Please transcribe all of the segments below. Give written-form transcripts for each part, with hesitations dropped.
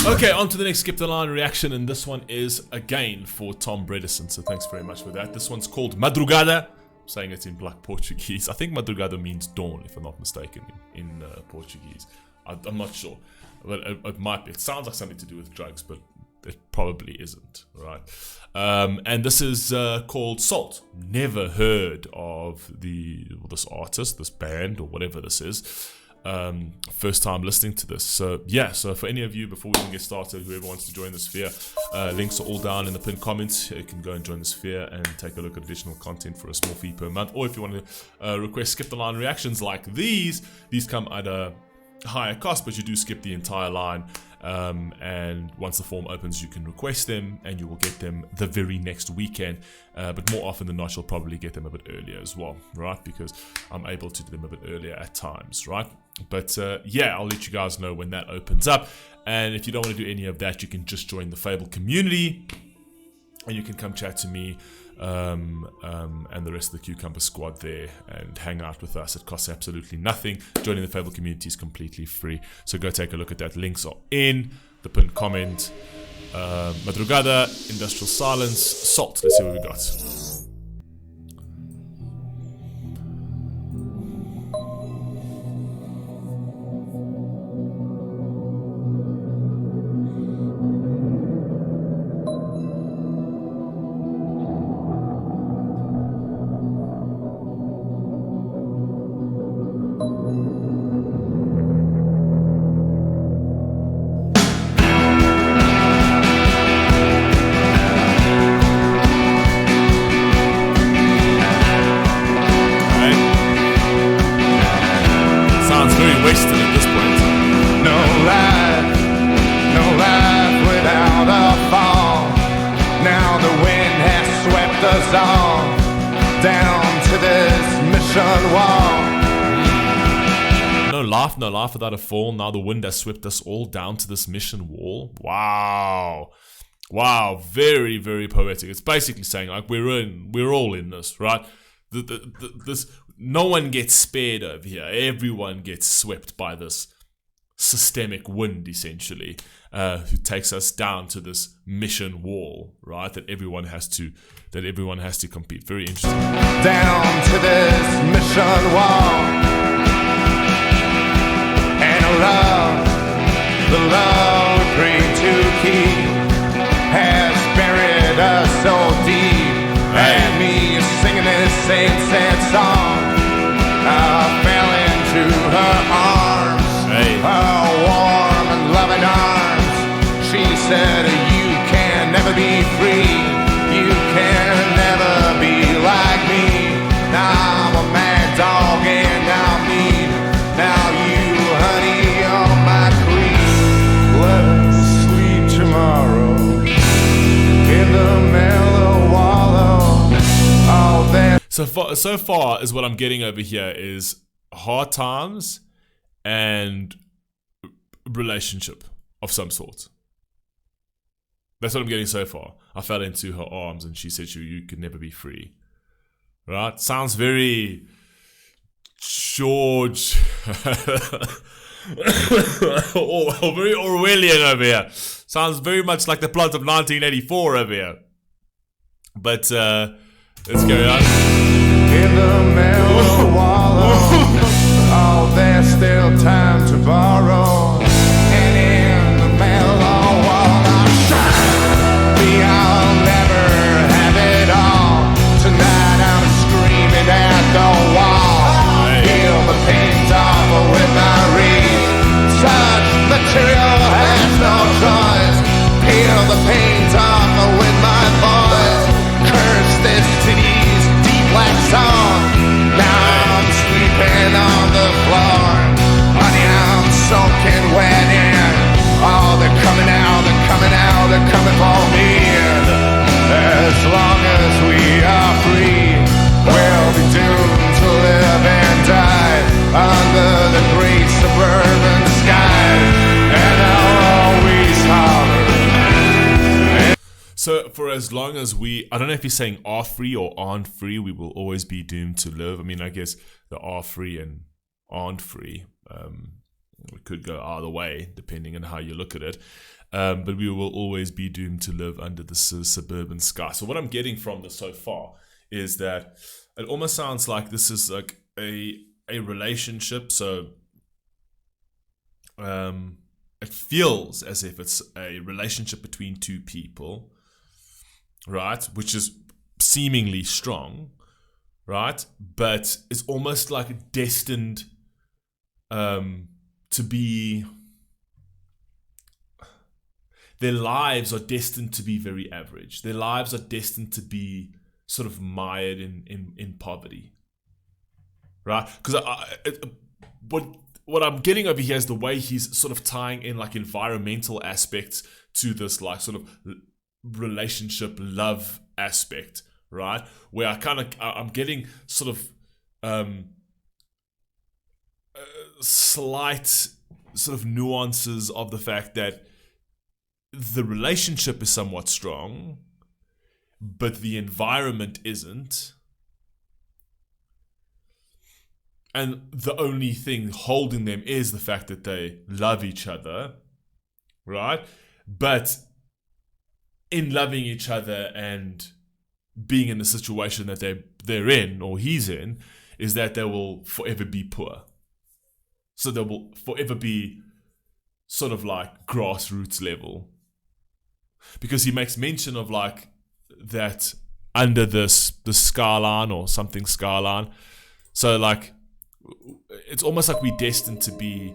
Okay, on to the next Skip the Line reaction, and this one is again for Tom Bredesen, so thanks very much for that. This one's called Madrugada. I'm saying it in Black Portuguese. I think Madrugada means dawn, if I'm not mistaken, in Portuguese. I'm not sure, but it might be. It sounds like something to do with drugs, but it probably isn't, right? And this is called Salt. Never heard of this artist, this band, or whatever this is. First time listening to this. So yeah, so for any of you, before we even get started, whoever wants to join the sphere, links are all down in the pinned comments. You can go and join the sphere and take a look at additional content for a small fee per month. Or if you want to request Skip the Line reactions like these come at a higher cost, but you do skip the entire line. And once the form opens, you can request them and you will get them the very next weekend, but more often than not you'll probably get them a bit earlier as well, right? Because I'm able to do them a bit earlier at times, right? But yeah, I'll let you guys know when that opens up. And if you don't want to do any of that, you can just join the Fable community and you can come chat to me and the rest of the Cucumber squad there and hang out with us. It costs absolutely nothing. Joining the Fable community is completely free, so go take a look at that. Links are in the pinned comment. Madrugada, Industrial Silence, Salt. Let's see what we got. Wasted at this point. No life without a fall. Now the wind has swept us all down to this mission wall. No life without a fall. Now the wind has swept us all down to this mission wall. Wow, very, very poetic. It's basically saying like we're all in this, right? This. No one gets spared over here. Everyone gets swept by this systemic wind, essentially, who takes us down to this mission wall, right? That everyone has to compete. Very interesting. Down to this mission wall, and the love we pray to keep has buried us so deep. And me singing this same sad song. I fell into her arms, her warm and loving arms. She said, you can never be free, you can never be like me. Now I'm a mad dog and I'm mean. Now you, honey, are my queen. Let us sleep tomorrow in the mellow wallow. Oh, there. So far as what I'm getting over here is hard times and relationship of some sort. That's what I'm getting so far. I fell into her arms and she said you could never be free. Right? Sounds very George or very Orwellian over here. Sounds very much like the plot of 1984 over here. But let's carry on. In the mellow wallow, oh, there's still time to borrow. And in the mellow wallow, I'll never have it all. Tonight I'm screaming at the wall. Feel the paint off with my reed. Such material has no choice. Peel the paint off with my voice. Curse this city's deep black song. Now I'm sleeping on the floor. Honey, I'm soaking wet in. Oh, they're coming out, they're coming out, they're coming for me. As long as we are free, we'll be doomed to live and die under the great suburban sky. And I'll always holler. So for as long as I don't know if he's saying are free or aren't free, we will always be doomed to live. I mean, I guess the are free and aren't free It could go either way, depending on how you look at it. But we will always be doomed to live under the suburban sky. So what I'm getting from this so far is that it almost sounds like this is like a relationship. So it feels as if it's a relationship between two people, right? Which is seemingly strong, right? But it's almost like destined to be, their lives are destined to be very average. Their lives are destined to be sort of mired in poverty, right? Because what I'm getting over here is the way he's sort of tying in like environmental aspects to this like sort of relationship love aspect, right? Where I'm getting sort of slight sort of nuances of the fact that the relationship is somewhat strong, but the environment isn't. And the only thing holding them is the fact that they love each other, right? But in loving each other and being in the situation that they're in, or he's in, is that they will forever be poor. So they will forever be sort of like grassroots level. Because he makes mention of like that under the skyline or something skyline. So like, it's almost like we're destined to be,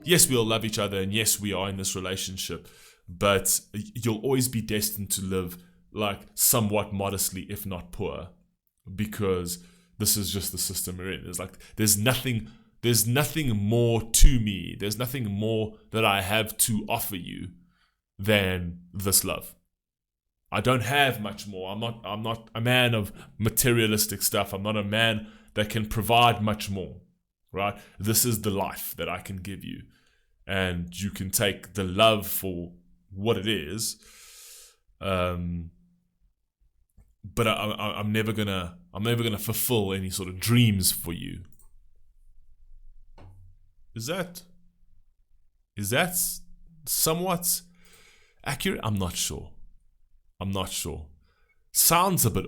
yes, we all love each other, and yes, we are in this relationship, but you'll always be destined to live like somewhat modestly, if not poor, because this is just the system we're in. It's like there's nothing more to me. There's nothing more that I have to offer you than this love. I don't have much more. I'm not a man of materialistic stuff. I'm not a man that can provide much more, right? This is the life that I can give you, and you can take the love for what it is. But I'm never gonna fulfill any sort of dreams for you. Is that somewhat accurate? I'm not sure. Sounds a bit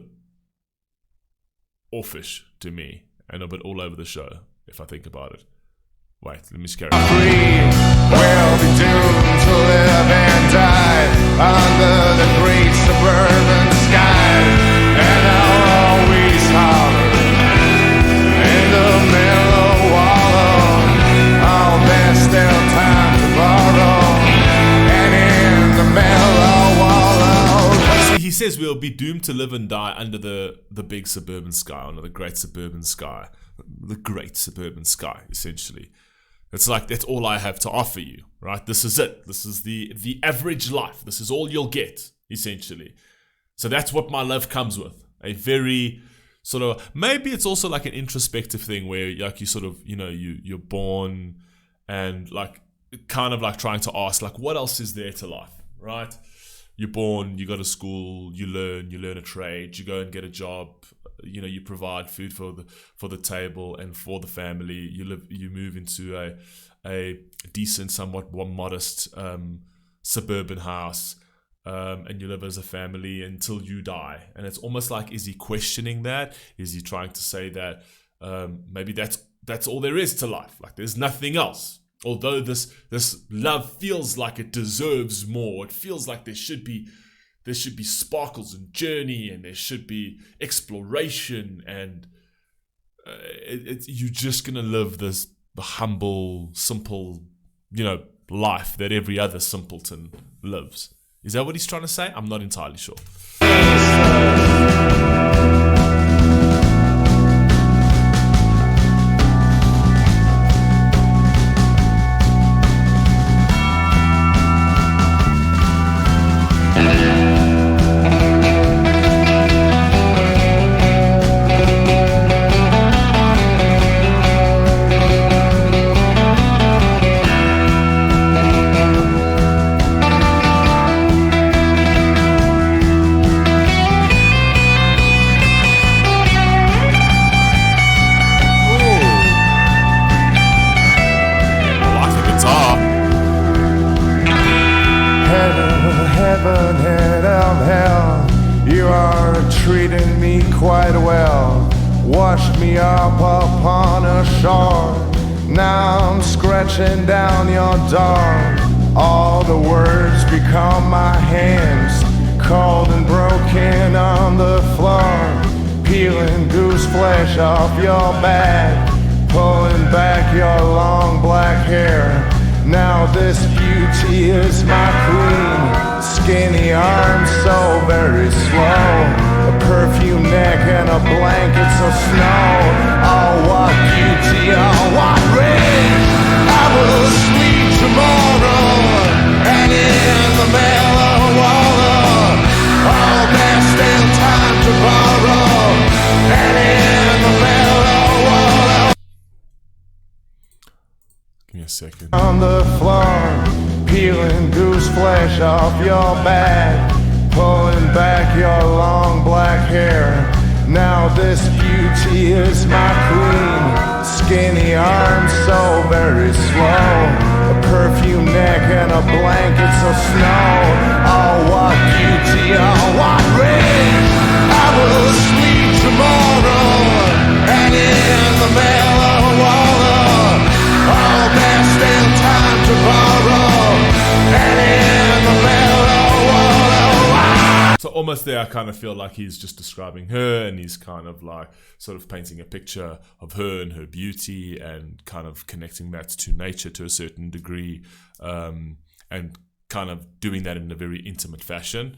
offish to me, and a bit all over the show, if I think about it. Wait, let me just carry on. We'll be doomed to live and die under the great suburban sky, and I'll always holler in the mellow wallow. Oh, there's still time to borrow, and in the mellow wallow. He says we'll be doomed to live and die under the big suburban sky, under the great suburban sky. The great suburban sky, essentially. It's like, that's all I have to offer you, right? This is it. This is the average life. This is all you'll get, essentially. So that's what my love comes with. A very sort of, maybe it's also like an introspective thing where like you sort of, you're born and like kind of like trying to ask like, what else is there to life, right? You're born, you go to school, you learn a trade, you go and get a job, you provide food for the table and for the family. You move into a decent, somewhat modest suburban house, and you live as a family until you die. And it's almost like, is he questioning that? Is he trying to say that maybe that's all there is to life? Like there's nothing else. Although this love feels like it deserves more, it feels like there should be sparkles and journey, and there should be exploration, and you're just gonna live the humble, simple, life that every other simpleton lives. Is that what he's trying to say? I'm not entirely sure. treated me quite well, washed me up upon a shore. Now I'm scratching down your door. All the words become my hands, cold and broken on the floor. Peeling goose flesh off your back, pulling back your long black hair. Now this beauty is my queen, skinny arms so very slow, a perfume neck and a blanket so snow. Oh, what beauty, oh, what rage. I will sleep tomorrow, and in the mellow water. Oh, there's still time to borrow, and in the mellow water. Give me a second. On the floor, peeling goose flesh off your back, pulling back your long black hair. Now this beauty is my queen, skinny arms so very slow, a perfume neck and a blanket so snow. Oh, what beauty, oh, what rage. I will sleep tomorrow, and in the mellow water. Oh, there's still time to borrow, and in the mellow water. So almost there, I kind of feel like he's just describing her, and he's kind of like sort of painting a picture of her and her beauty, and kind of connecting that to nature to a certain degree, and kind of doing that in a very intimate fashion.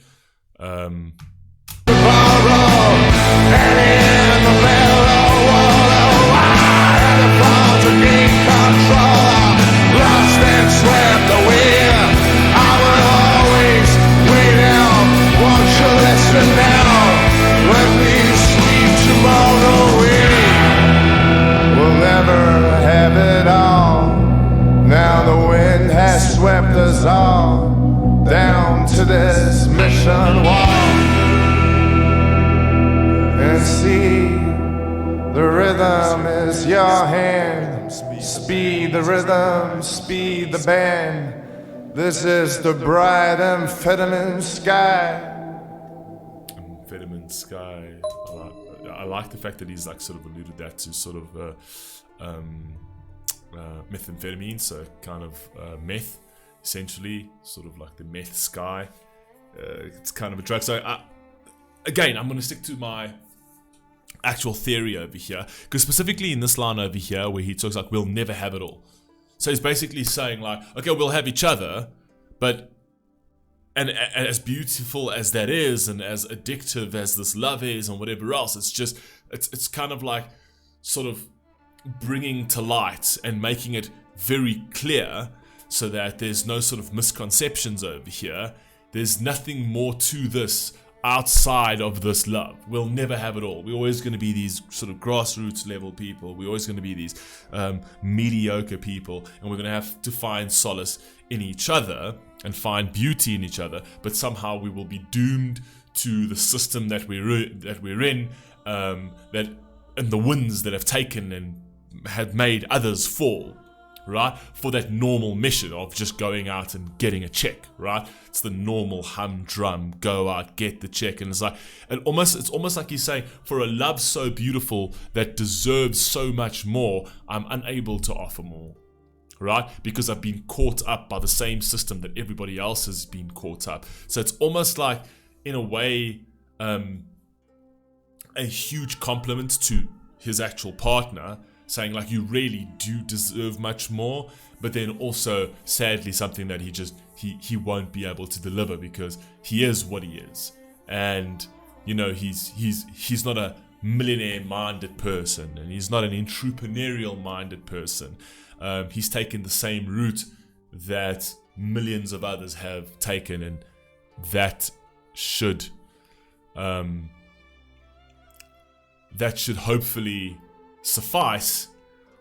Lost and swept away. I will always wait out. Won't you listen now? When we sleep tomorrow, we'll never have it all. Now the wind has swept us all down to this mission wall. And see, the rhythm is your hand. Speed the rhythm, speed the band. This is the bright amphetamine sky. Amphetamine sky. I like the fact that he's like sort of alluded that to sort of methamphetamine, so kind of meth, essentially, sort of like the meth sky. It's kind of a drug. So again, I'm going to stick to my actual theory over here, because specifically in this line over here where he talks like we'll never have it all, so he's basically saying like, okay, we'll have each other, but and as beautiful as that is, and as addictive as this love is and whatever else, it's kind of like sort of bringing to light and making it very clear so that there's no sort of misconceptions over here. There's nothing more to this outside of this love. We'll never have it all. We're always going to be these sort of grassroots level people. We're always going to be these mediocre people, and we're going to have to find solace in each other and find beauty in each other. But somehow we will be doomed to the system that we're in, that and the winds that have taken and had made others fall. Right, for that normal mission of just going out and getting a check, right? It's the normal humdrum, go out, get the check, and it's almost like he's saying, for a love so beautiful that deserves so much more, I'm unable to offer more, right? Because I've been caught up by the same system that everybody else has been caught up. So it's almost like, in a way, a huge compliment to his actual partner, saying like, you really do deserve much more, but then also sadly something that he won't be able to deliver because he is what he is, and you know he's not a millionaire minded person, and he's not an entrepreneurial minded person. He's taken the same route that millions of others have taken, and that should hopefully suffice,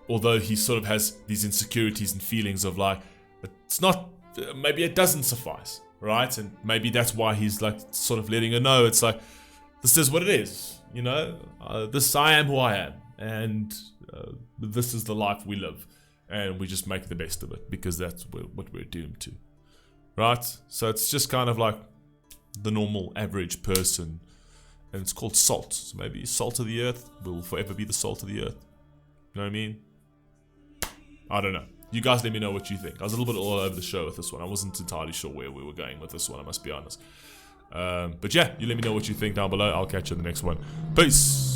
although he sort of has these insecurities and feelings of like, it's not, maybe it doesn't suffice, right? And maybe that's why he's like sort of letting her know, it's like, this is what it is, you know, I am who I am, and this is the life we live, and we just make the best of it because that's what we're doomed to, right? So it's just kind of like the normal average person And it's called Salt. So maybe Salt of the Earth will forever be the salt of the earth. You know what I mean? I don't know. You guys let me know what you think. I was a little bit all over the show with this one. I wasn't entirely sure where we were going with this one, I must be honest. But yeah, you let me know what you think down below. I'll catch you in the next one. Peace!